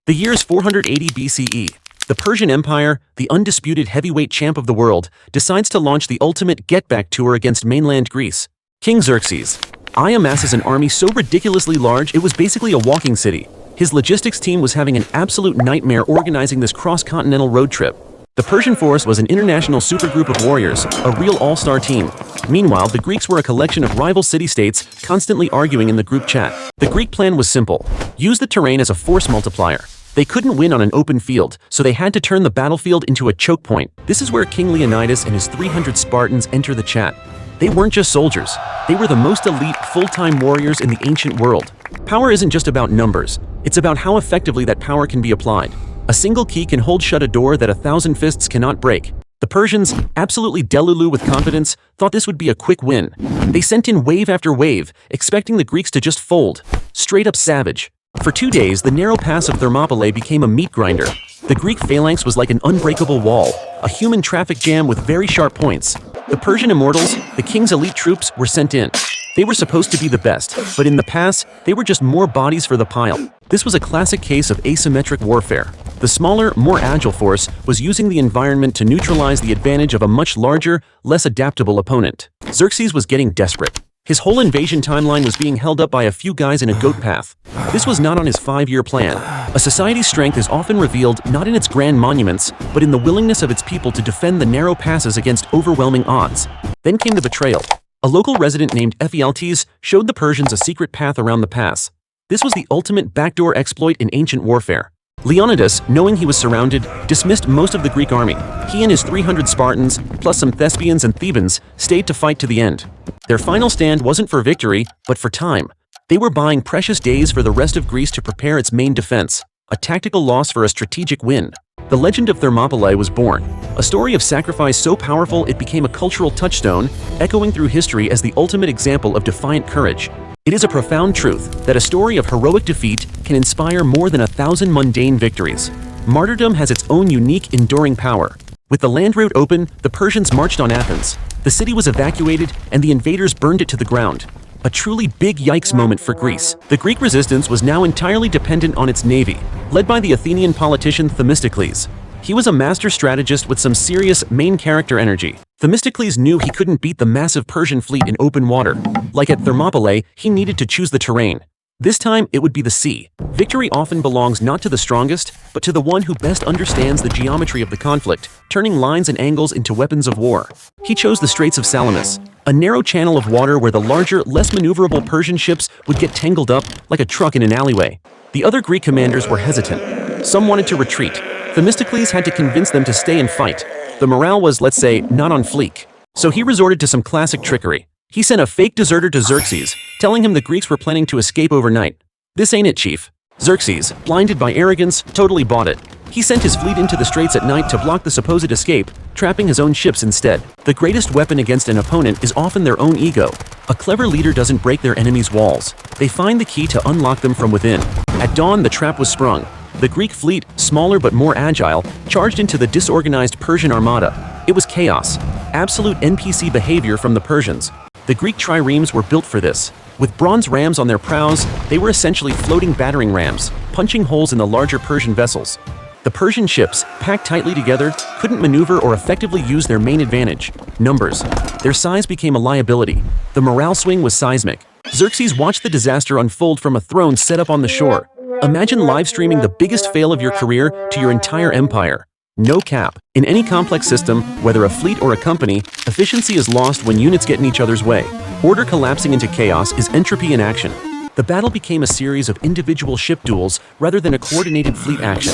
The year is 480 BCE. The Persian Empire, the undisputed heavyweight champ of the world, decides to launch the ultimate get-back tour against mainland Greece. King Xerxes I amasses an army so ridiculously large it was basically a walking city. His logistics team was having an absolute nightmare organizing this cross-continental road trip. The Persian force was an international supergroup of warriors, a real all-star team. Meanwhile, the Greeks were a collection of rival city-states constantly arguing in the group chat. The Greek plan was simple: use the terrain as a force multiplier. They couldn't win on an open field, so they had to turn the battlefield into a choke point. This is where King Leonidas and his 300 Spartans enter the chat. They weren't just soldiers. They were the most elite, full-time warriors in the ancient world. Power isn't just about numbers. It's about how effectively that power can be applied. A single key can hold shut a door that 1,000 fists cannot break. The Persians, absolutely delulu with confidence, thought this would be a quick win. They sent in wave after wave, expecting the Greeks to just fold. Straight up savage. For 2 days, the narrow pass of Thermopylae became a meat grinder. The Greek phalanx was like an unbreakable wall, a human traffic jam with very sharp points. The Persian immortals, the king's elite troops, were sent in. They were supposed to be the best, but in the pass, they were just more bodies for the pile. This was a classic case of asymmetric warfare. The smaller, more agile force was using the environment to neutralize the advantage of a much larger, less adaptable opponent. Xerxes was getting desperate. His whole invasion timeline was being held up by a few guys in a goat path. This was not on his 5-year plan. A society's strength is often revealed not in its grand monuments, but in the willingness of its people to defend the narrow passes against overwhelming odds. Then came the betrayal. A local resident named Ephialtes showed the Persians a secret path around the pass. This was the ultimate backdoor exploit in ancient warfare. Leonidas, knowing he was surrounded, dismissed most of the Greek army. He and his 300 Spartans, plus some Thespians and Thebans, stayed to fight to the end. Their final stand wasn't for victory, but for time. They were buying precious days for the rest of Greece to prepare its main defense, a tactical loss for a strategic win. The legend of Thermopylae was born, a story of sacrifice so powerful it became a cultural touchstone, echoing through history as the ultimate example of defiant courage. It is a profound truth that a story of heroic defeat can inspire more than 1,000 mundane victories. Martyrdom has its own unique, enduring power. With the land route open, the Persians marched on Athens. The city was evacuated, and the invaders burned it to the ground. A truly big yikes moment for Greece. The Greek resistance was now entirely dependent on its navy, led by the Athenian politician Themistocles. He was a master strategist with some serious main character energy. Themistocles knew he couldn't beat the massive Persian fleet in open water. Like at Thermopylae, he needed to choose the terrain. This time, it would be the sea. Victory often belongs not to the strongest, but to the one who best understands the geometry of the conflict, turning lines and angles into weapons of war. He chose the Straits of Salamis, a narrow channel of water where the larger, less maneuverable Persian ships would get tangled up like a truck in an alleyway. The other Greek commanders were hesitant. Some wanted to retreat. Themistocles had to convince them to stay and fight. The morale was, let's say, not on fleek. So he resorted to some classic trickery. He sent a fake deserter to Xerxes, telling him the Greeks were planning to escape overnight. "This ain't it, chief." Xerxes, blinded by arrogance, totally bought it. He sent his fleet into the straits at night to block the supposed escape, trapping his own ships instead. The greatest weapon against an opponent is often their own ego. A clever leader doesn't break their enemies' walls. They find the key to unlock them from within. At dawn, the trap was sprung. The Greek fleet, smaller but more agile, charged into the disorganized Persian armada. It was chaos. Absolute NPC behavior from the Persians. The Greek triremes were built for this. With bronze rams on their prows, they were essentially floating battering rams, punching holes in the larger Persian vessels. The Persian ships, packed tightly together, couldn't maneuver or effectively use their main advantage: numbers. Their size became a liability. The morale swing was seismic. Xerxes watched the disaster unfold from a throne set up on the shore. Imagine live streaming the biggest fail of your career to your entire empire. No cap. In any complex system, whether a fleet or a company, efficiency is lost when units get in each other's way. Order collapsing into chaos is entropy in action. The battle became a series of individual ship duels rather than a coordinated fleet action.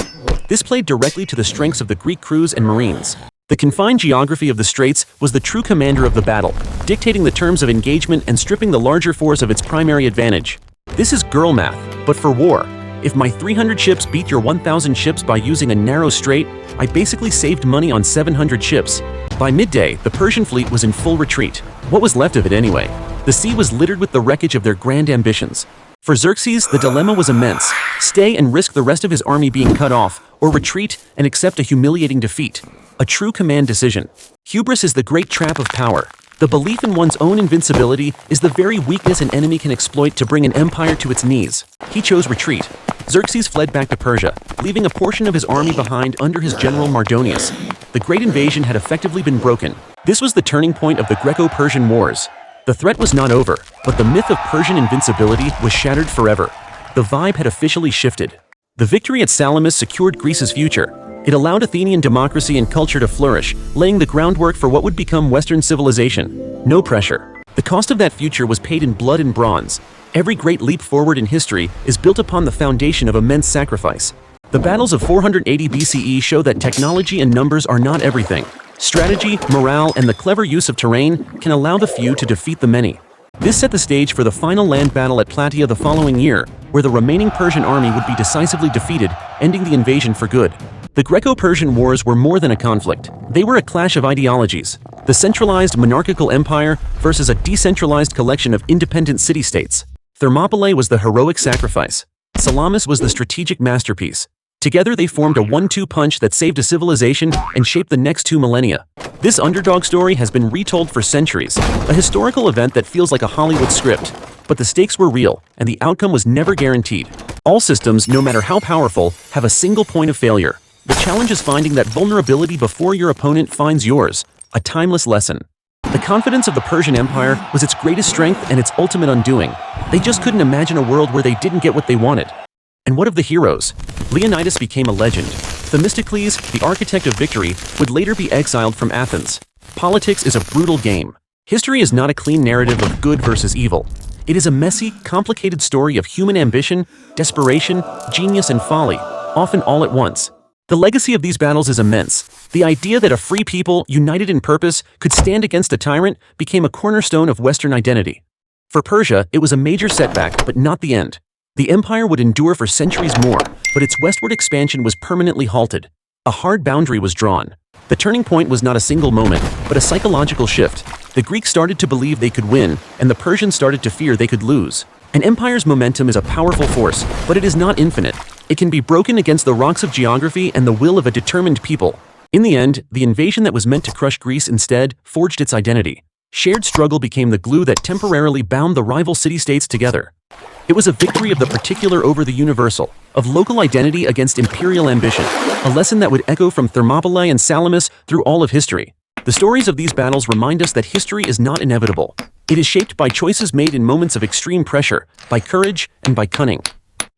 This played directly to the strengths of the Greek crews and marines. The confined geography of the straits was the true commander of the battle, dictating the terms of engagement and stripping the larger force of its primary advantage. This is girl math, but for war. If my 300 ships beat your 1,000 ships by using a narrow strait, I basically saved money on 700 ships. By midday, the Persian fleet was in full retreat. What was left of it anyway? The sea was littered with the wreckage of their grand ambitions. For Xerxes, the dilemma was immense: stay and risk the rest of his army being cut off, or retreat and accept a humiliating defeat. A true command decision. Hubris is the great trap of power. The belief in one's own invincibility is the very weakness an enemy can exploit to bring an empire to its knees. He chose retreat. Xerxes fled back to Persia, leaving a portion of his army behind under his general Mardonius. The Great Invasion had effectively been broken. This was the turning point of the Greco-Persian Wars. The threat was not over, but the myth of Persian invincibility was shattered forever. The vibe had officially shifted. The victory at Salamis secured Greece's future. It allowed Athenian democracy and culture to flourish, laying the groundwork for what would become Western civilization. No pressure. The cost of that future was paid in blood and bronze. Every great leap forward in history is built upon the foundation of immense sacrifice. The battles of 480 BCE show that technology and numbers are not everything. Strategy, morale, and the clever use of terrain can allow the few to defeat the many. This set the stage for the final land battle at Plataea the following year, where the remaining Persian army would be decisively defeated, ending the invasion for good. The Greco-Persian Wars were more than a conflict. They were a clash of ideologies. The centralized monarchical empire versus a decentralized collection of independent city-states. Thermopylae was the heroic sacrifice. Salamis was the strategic masterpiece. Together they formed a 1-2 punch that saved a civilization and shaped the next 2 millennia. This underdog story has been retold for centuries, a historical event that feels like a Hollywood script. But the stakes were real, and the outcome was never guaranteed. All systems, no matter how powerful, have a single point of failure. The challenge is finding that vulnerability before your opponent finds yours, a timeless lesson. The confidence of the Persian Empire was its greatest strength and its ultimate undoing. They just couldn't imagine a world where they didn't get what they wanted. And what of the heroes? Leonidas became a legend. Themistocles, the architect of victory, would later be exiled from Athens. Politics is a brutal game. History is not a clean narrative of good versus evil. It is a messy, complicated story of human ambition, desperation, genius, and folly, often all at once. The legacy of these battles is immense. The idea that a free people, united in purpose, could stand against a tyrant became a cornerstone of Western identity. For Persia, it was a major setback, but not the end. The empire would endure for centuries more, but its westward expansion was permanently halted. A hard boundary was drawn. The turning point was not a single moment, but a psychological shift. The Greeks started to believe they could win, and the Persians started to fear they could lose. An empire's momentum is a powerful force, but it is not infinite. It can be broken against the rocks of geography and the will of a determined people. In the end, the invasion that was meant to crush Greece instead forged its identity. Shared struggle became the glue that temporarily bound the rival city-states together. It was a victory of the particular over the universal, of local identity against imperial ambition, a lesson that would echo from Thermopylae and Salamis through all of history. The stories of these battles remind us that history is not inevitable. It is shaped by choices made in moments of extreme pressure, by courage, and by cunning.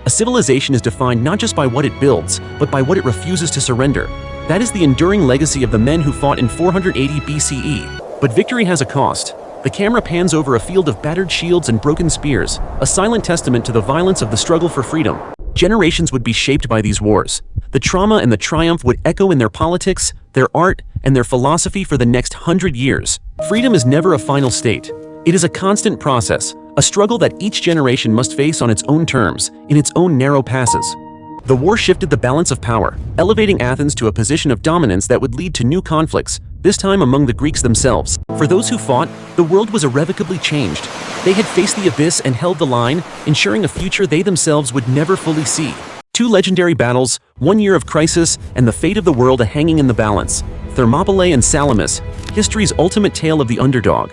A civilization is defined not just by what it builds, but by what it refuses to surrender. That is the enduring legacy of the men who fought in 480 BCE. But victory has a cost. The camera pans over a field of battered shields and broken spears, a silent testament to the violence of the struggle for freedom. Generations would be shaped by these wars. The trauma and the triumph would echo in their politics, their art, and their philosophy for the next 100 years. Freedom is never a final state. It is a constant process, a struggle that each generation must face on its own terms, in its own narrow passes. The war shifted the balance of power, elevating Athens to a position of dominance that would lead to new conflicts, this time among the Greeks themselves. For those who fought, the world was irrevocably changed. They had faced the abyss and held the line, ensuring a future they themselves would never fully see. 2 legendary battles, 1 year of crisis, and the fate of the world hanging in the balance. Thermopylae and Salamis, history's ultimate tale of the underdog.